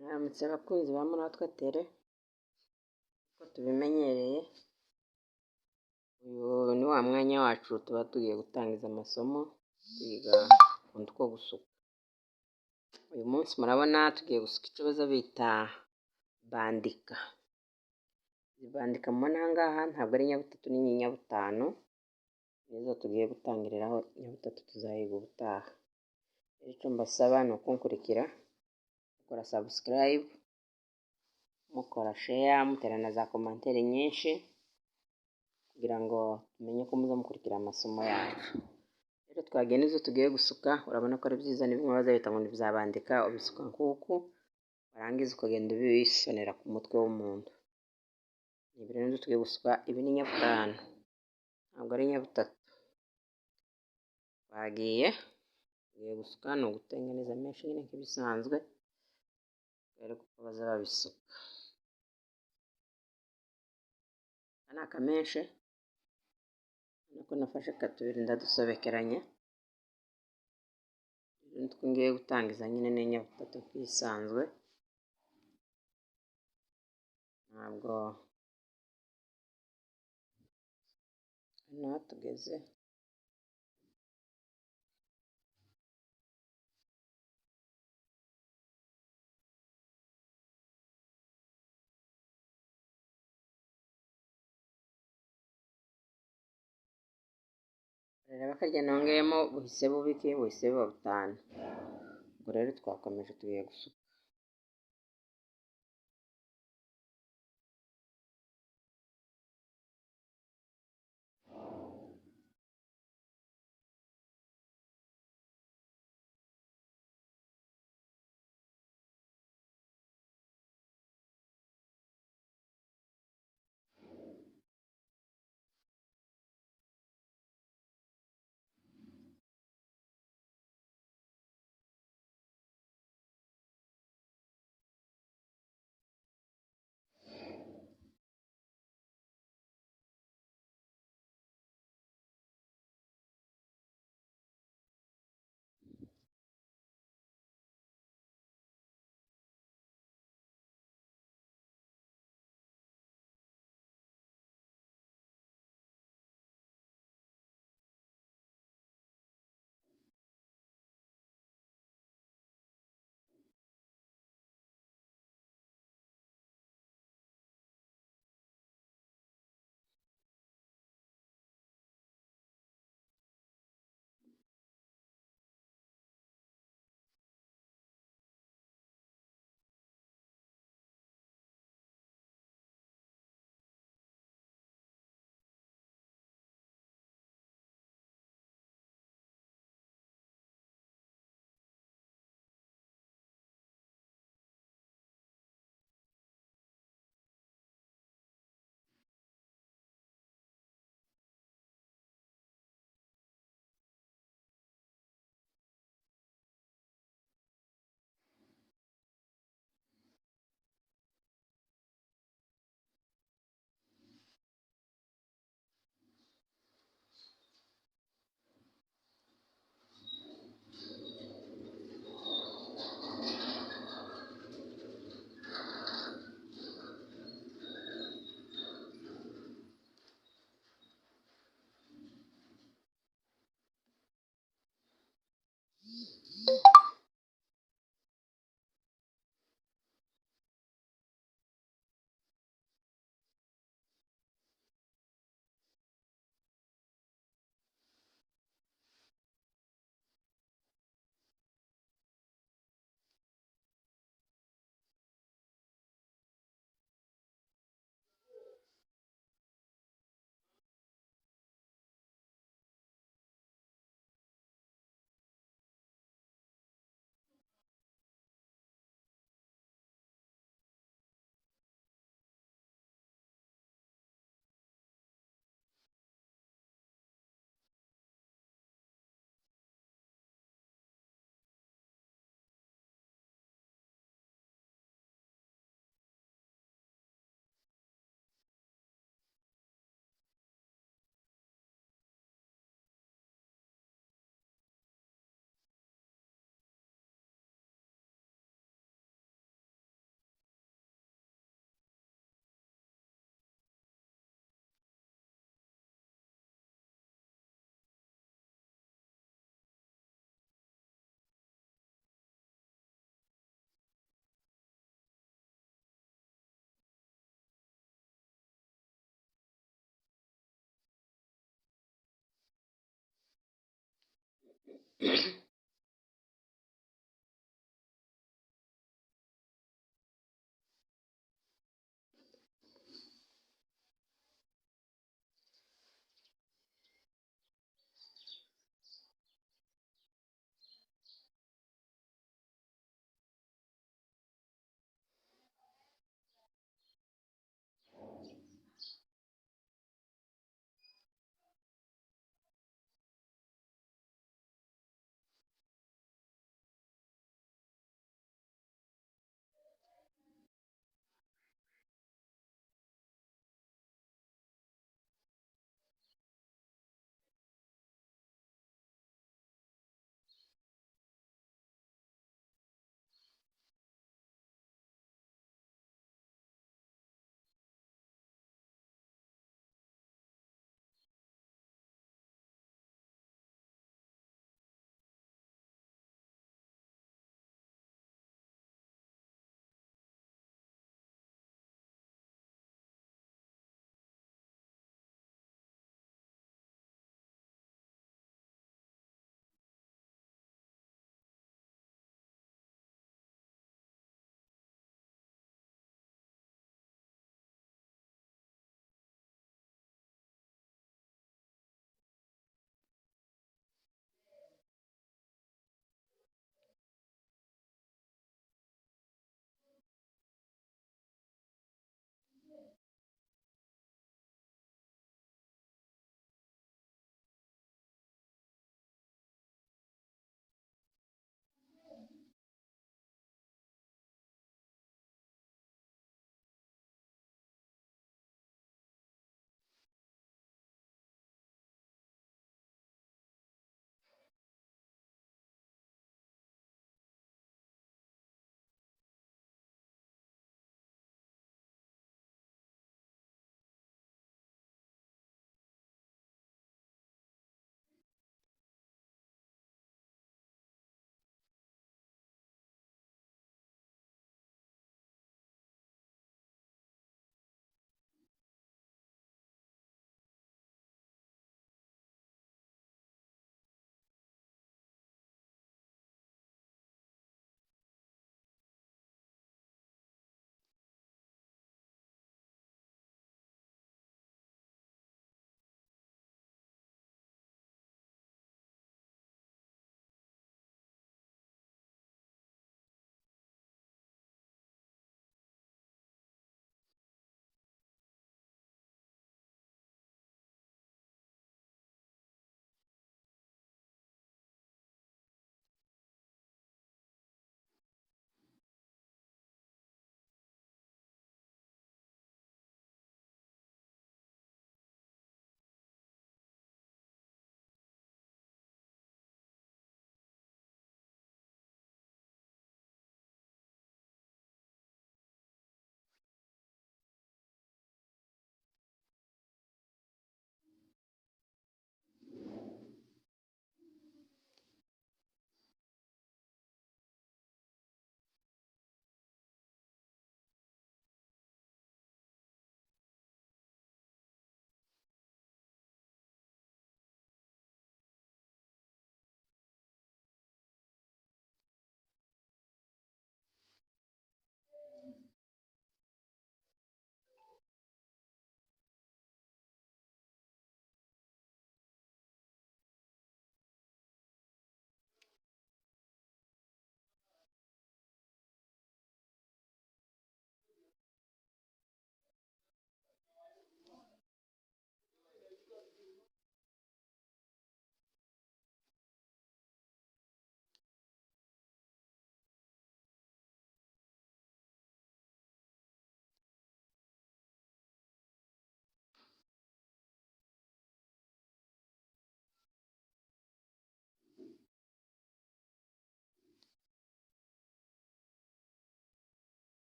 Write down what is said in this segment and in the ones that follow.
Mwaramutse abakunzi ba Muratwa Tere, uko tubimenyereye, uyu ni wa mwanya wacu tuba tugiye gutangiza amasomo, twiga ukuntu two gusuka. Uyu munsi murabona tugiye gusuka icyo baza bita bandika. Bandika mubona aha ngaha ntabwo ari nyabutatu, ni nyabutanu, nizo tugiye gutangiriraho. Nyabutatu tuzayiga ubutaha. Icyo mbasaba ni ukunkurikira, mukora subscribe, mukora share, mutera na za komantere nyinshi, kugira ngo tumenye ko muza mukurikira amasomo yacu. Rero twagiye n'izo tugiye gusuka, urabona ko ari byiza, ni bimwe bazahita ngo bizabandika, ubisuka nk'uku, warangiza ukagenda ubisonera ku mutwe w'umuntu. Ibi rero tugiye gusuka, ibi ni nyabutanu, ntabwo ari nyabutatu. Tugiye gusuka, ni ugutengeneza menshi nyine nk'ibisanzwe, rero kuko baza babisuka. Aka ni akamenshi, nuko nafashe tubiri ndadusobekeranya. Nitwo ngiye gutangiza nyine ni nyabutatu nk'ibisanzwe, ntabwo hano tugeze. Reba akarya nongeyemo buhise bubiki, buhise buba butanu. Ubwo rero twakomeje tugiye gusuka.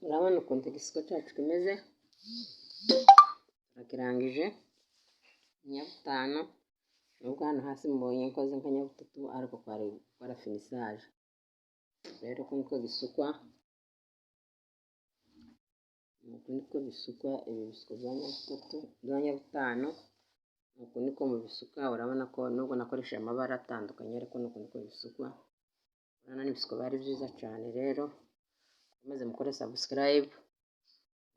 urabona ukuntu igisiko cyacu kimeze, turakirangije. Nyabutanu nubwo hano hasi mbonye nkoze nka nyabutatu ariko kwari gukora finisaje. Rero uku niko gisukwa, uku niko bisukwa ibi bisuko bya nyabutatu bya nyabutanu, uku niko mubisuka. Urabona ko nubwo nakoresheje amabara atandukanye ariko nuko niko bisukwa. Urabona n'ibisuko bari byiza cyane. Rero mukomeze mukore subscribe,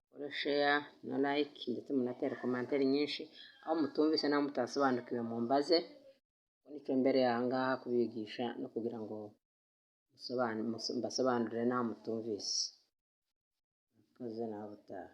mukore share na like, ndetse munatere komantere nyinshi. Aho mutumvise naho mutasobanukiwe mumbaze, kuko nicyo mbere aha ngaha kubigisha no kugira ngo mbasobanurire naho mutumvise. Murakoze naho ubutaha.